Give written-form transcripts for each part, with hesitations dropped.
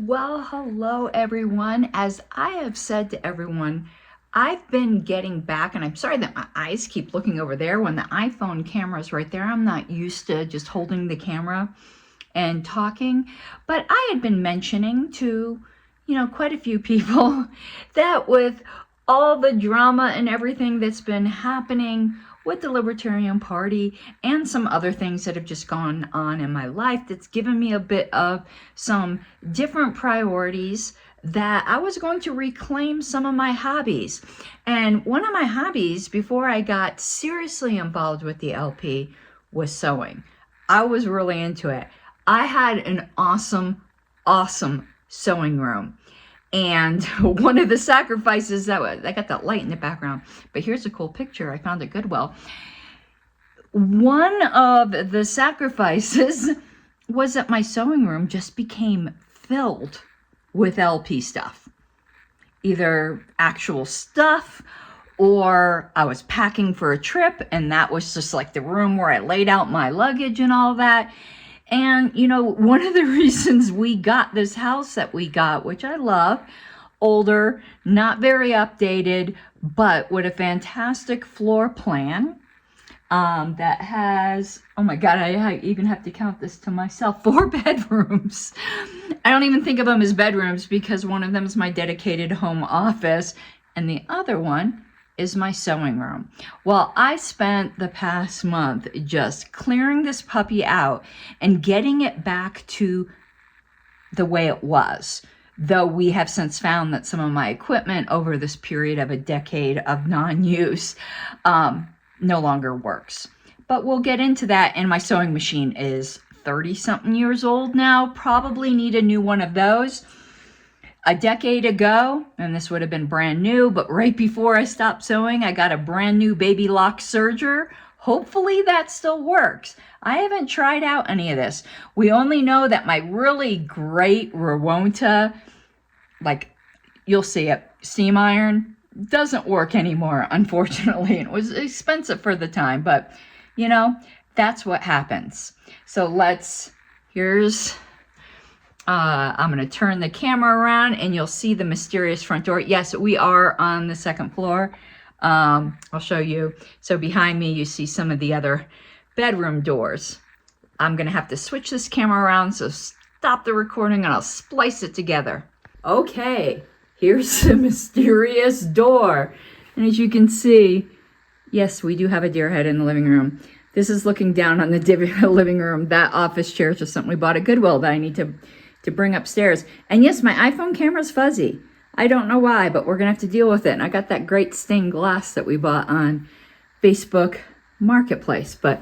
Well, hello everyone. As I have said to everyone, I've been getting back, and I'm sorry that my eyes keep looking over there when the iPhone camera is right there. I'm not used to just holding the camera and talking, but I had been mentioning to, quite a few people that with all the drama and everything that's been happening with the Libertarian Party and some other things that have just gone on in my life, that's given me a bit of some different priorities, that I was going to reclaim some of my hobbies. And one of my hobbies before I got seriously involved with the LP was sewing. I was really into it. I had an awesome sewing room. And one of the sacrifices I got that light in the background, but here's a cool picture I found at Goodwill. One of the sacrifices was that my sewing room just became filled with LP stuff. Either actual stuff, or I was packing for a trip and that was just like the room where I laid out my luggage and all that. And, one of the reasons we got this house that we got, which I love, older, not very updated, but with a fantastic floor plan that has, oh my God, I even have to count this to myself, 4 bedrooms. I don't even think of them as bedrooms because one of them is my dedicated home office and the other one is my sewing room. Well, I spent the past month just clearing this puppy out and getting it back to the way it was. Though we have since found that some of my equipment over this period of a decade of non-use no longer works. But we'll get into that. And my sewing machine is 30-something years old now. Probably need a new one of those. A decade ago, and this would have been brand new, but right before I stopped sewing, I got a brand new baby lock serger. Hopefully that still works. I haven't tried out any of this. We only know that my really great Rowonta, like you'll see it, steam iron, doesn't work anymore, unfortunately. It was expensive for the time, but that's what happens. So I'm going to turn the camera around and you'll see the mysterious front door. Yes, we are on the 2nd floor. I'll show you. So behind me, you see some of the other bedroom doors. I'm going to have to switch this camera around, so stop the recording and I'll splice it together. Okay, here's the mysterious door. And as you can see, yes, we do have a deer head in the living room. This is looking down on the living room. That office chair is just something we bought at Goodwill that I need to bring upstairs. And yes, my iPhone camera's fuzzy. I don't know why, but we're gonna have to deal with it. And I got that great stained glass that we bought on Facebook Marketplace. But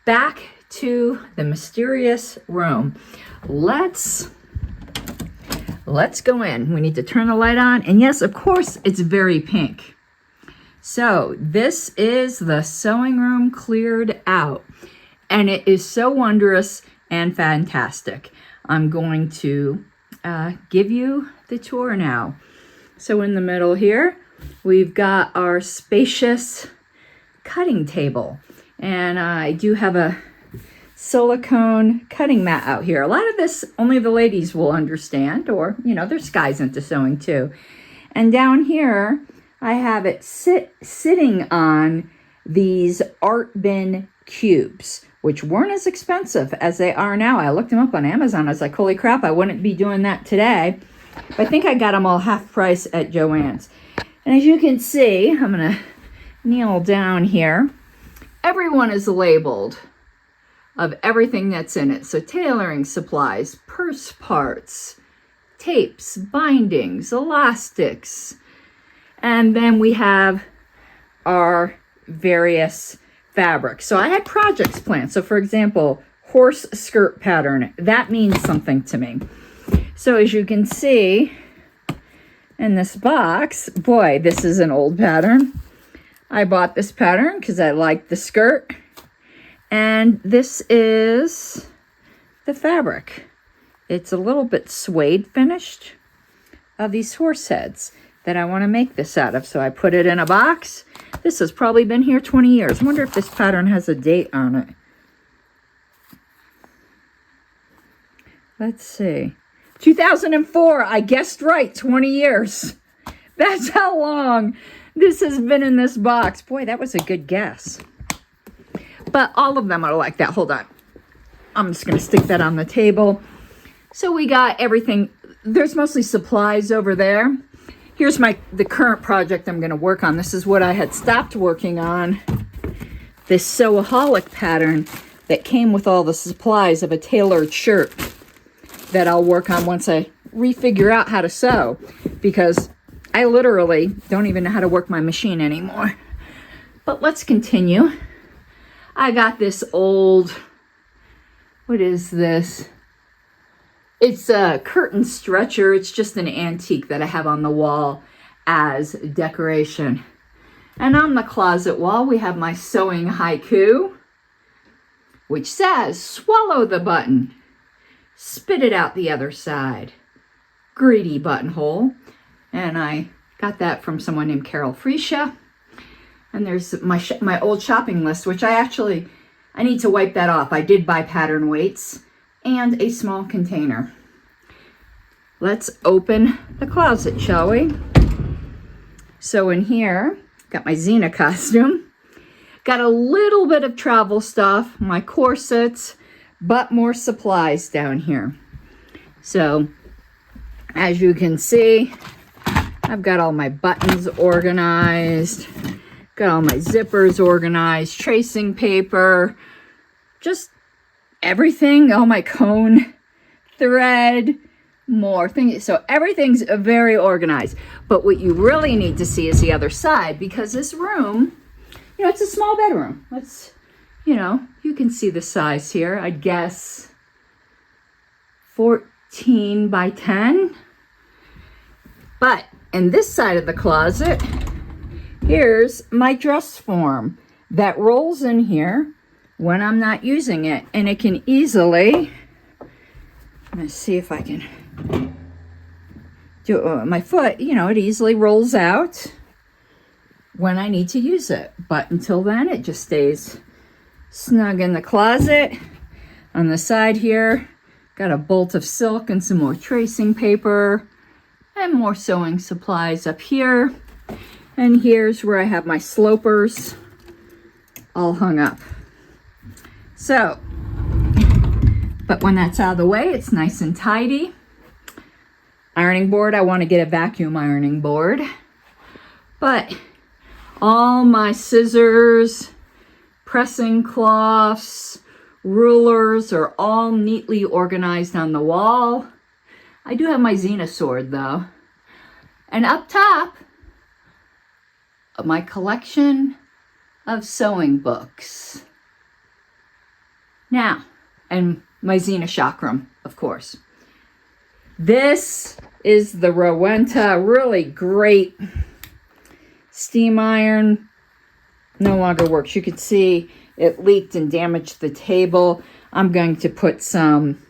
back to the mysterious room. Let's go in. We need to turn the light on. And yes, of course, it's very pink. So this is the sewing room cleared out. And it is so wondrous and fantastic. I'm going to give you the tour now. So in the middle here, we've got our spacious cutting table. And I do have a silicone cutting mat out here. A lot of this only the ladies will understand, or, there's guys into sewing too. And down here, I have it sitting on these art bin cubes, which weren't as expensive as they are now. I looked them up on Amazon. I was like, holy crap, I wouldn't be doing that today. But I think I got them all half price at Joann's. And as you can see, I'm going to kneel down here. Everyone is labeled of everything that's in it. So tailoring supplies, purse parts, tapes, bindings, elastics. And then we have our various fabrics. So I had projects planned. So for example, horse skirt pattern, that means something to me. So as you can see in this box, boy, this is an old pattern. I bought this pattern because I like the skirt. And this is the fabric. It's a little bit suede finished of these horse heads that I want to make this out of. So I put it in a box. This has probably been here 20 years. I wonder if this pattern has a date on it. Let's see. 2004, I guessed right, 20 years. That's how long this has been in this box. Boy, that was a good guess. But all of them are like that. Hold on. I'm just going to stick that on the table. So we got everything. There's mostly supplies over there. Here's the current project I'm going to work on. This is what I had stopped working on. This Sewaholic pattern that came with all the supplies of a tailored shirt that I'll work on once I refigure out how to sew, because I literally don't even know how to work my machine anymore. But let's continue. I got this old, what is this? It's a curtain stretcher. It's just an antique that I have on the wall as decoration. And on the closet wall, we have my sewing haiku, which says, swallow the button, spit it out the other side, greedy buttonhole. And I got that from someone named Carol Freesia. And there's my old shopping list, which I need to wipe that off. I did buy pattern weights and a small container. Let's open the closet, shall we? So in here, got my Xena costume. Got a little bit of travel stuff, my corsets, but more supplies down here. So as you can see, I've got all my buttons organized, got all my zippers organized, tracing paper, just everything, all my cone thread, more things. So everything's very organized. But what you really need to see is the other side, because this room, it's a small bedroom. You can see the size here. I guess 14 by 10. But in this side of the closet, here's my dress form that rolls in here when I'm not using it. And it can easily, let's see if I can do it with my foot, it easily rolls out when I need to use it. But until then, it just stays snug in the closet. On the side here, got a bolt of silk and some more tracing paper and more sewing supplies up here. And here's where I have my slopers all hung up. So, but when that's out of the way, it's nice and tidy. Ironing board, I want to get a vacuum ironing board. But all my scissors, pressing cloths, rulers are all neatly organized on the wall. I do have my Xena sword though. And up top, my collection of sewing books. Now, and my Xena chakram, of course. This is the Rowenta, really great steam iron. No longer works. You can see it leaked and damaged the table. I'm going to put some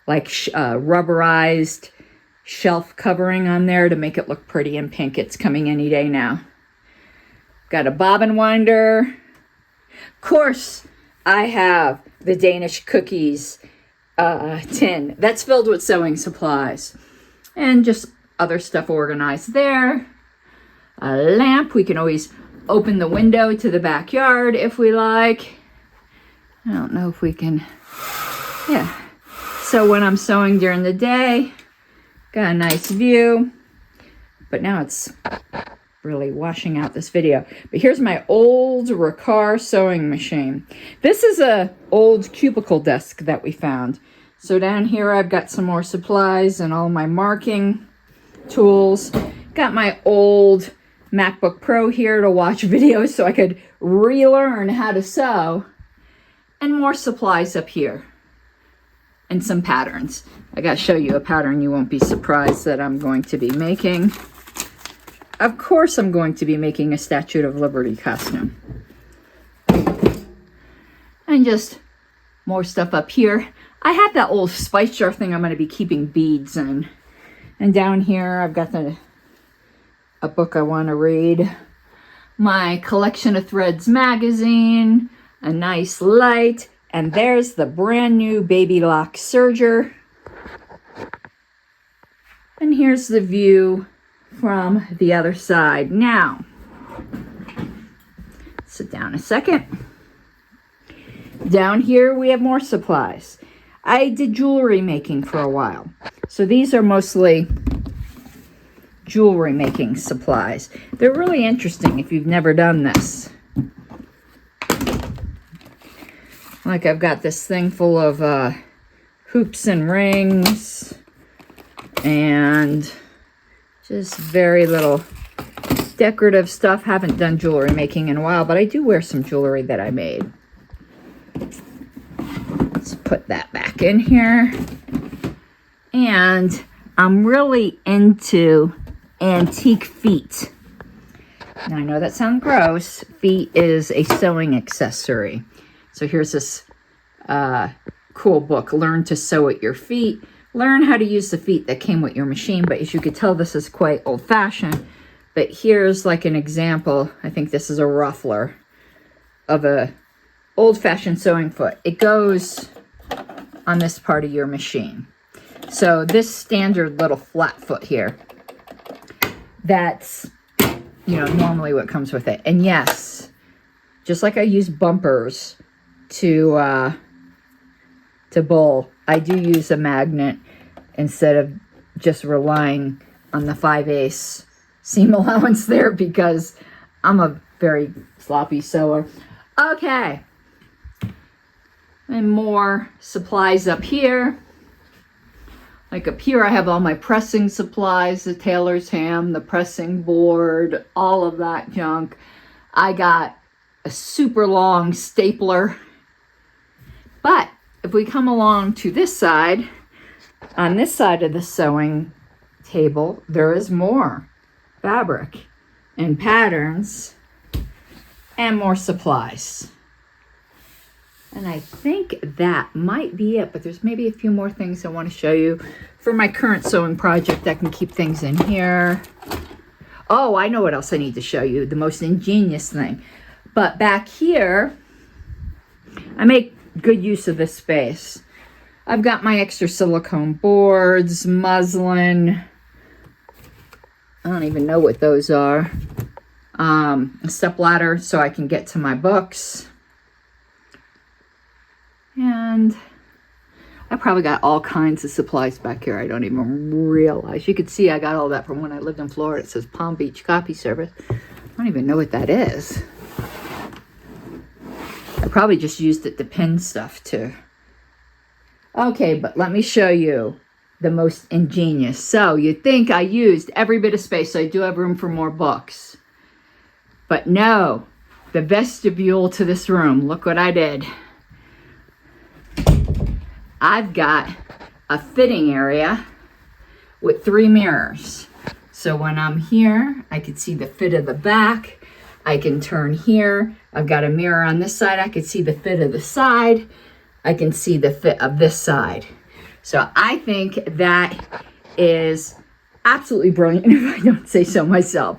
rubberized shelf covering on there to make it look pretty and pink. It's coming any day now. Got a bobbin winder. Of course, I have the Danish cookies tin that's filled with sewing supplies and just other stuff organized there. A lamp. We can always open the window to the backyard if we like. I don't know if we can. Yeah. So when I'm sewing during the day, got a nice view. But now it's really washing out this video. But here's my old Riccar sewing machine. This is a old cubicle desk that we found. So down here I've got some more supplies and all my marking tools. Got my old MacBook Pro here to watch videos so I could relearn how to sew. And more supplies up here. And some patterns. I gotta show you a pattern you won't be surprised that I'm going to be making. Of course I'm going to be making a Statue of Liberty costume. And just more stuff up here. I have that old spice jar thing I'm going to be keeping beads in. And down here I've got a book I want to read. My Collection of Threads magazine. A nice light. And there's the brand new Baby Lock serger. And here's the view from the other side. Now, sit down a second. Down here we have more supplies. I did jewelry making for a while. So these are mostly jewelry making supplies. They're really interesting if you've never done this. Like I've got this thing full of hoops and rings and just very little decorative stuff. Haven't done jewelry making in a while, but I do wear some jewelry that I made. Let's put that back in here. And I'm really into antique feet. Now I know that sounds gross. Feet is a sewing accessory. So here's this cool book, Learn to Sew at Your Feet. Learn how to use the feet that came with your machine. But as you could tell, this is quite old-fashioned. But here's like an example. I think this is a ruffler of a old-fashioned sewing foot. It goes on this part of your machine. So this standard little flat foot here, that's, normally what comes with it. And yes, just like I use bumpers to bowl, I do use a magnet instead of just relying on the 5/8 seam allowance there, because I'm a very sloppy sewer. Okay. And more supplies up here. Like up here, I have all my pressing supplies, the tailor's ham, the pressing board, all of that junk. I got a super long stapler. But if we come along to this side, on this side of the sewing table, there is more fabric and patterns and more supplies. And I think that might be it, but there's maybe a few more things I want to show you for my current sewing project. I can keep things in here. Oh, I know what else I need to show you, the most ingenious thing. But back here, I make good use of this space. I've got my extra silicone boards, muslin. I don't even know what those are. A step ladder so I can get to my books. And I probably got all kinds of supplies back here I don't even realize. You can see I got all that from when I lived in Florida. It says Palm Beach Copy Service. I don't even know what that is. I probably just used it to pin stuff too. Okay, but let me show you the most ingenious. So you'd think I used every bit of space, so I do have room for more books. But no, the vestibule to this room, look what I did. I've got a fitting area with 3 mirrors. So when I'm here, I can see the fit of the back. I can turn here. I've got a mirror on this side. I can see the fit of the side. I can see the fit of this side. So I think that is absolutely brilliant, if I don't say so myself.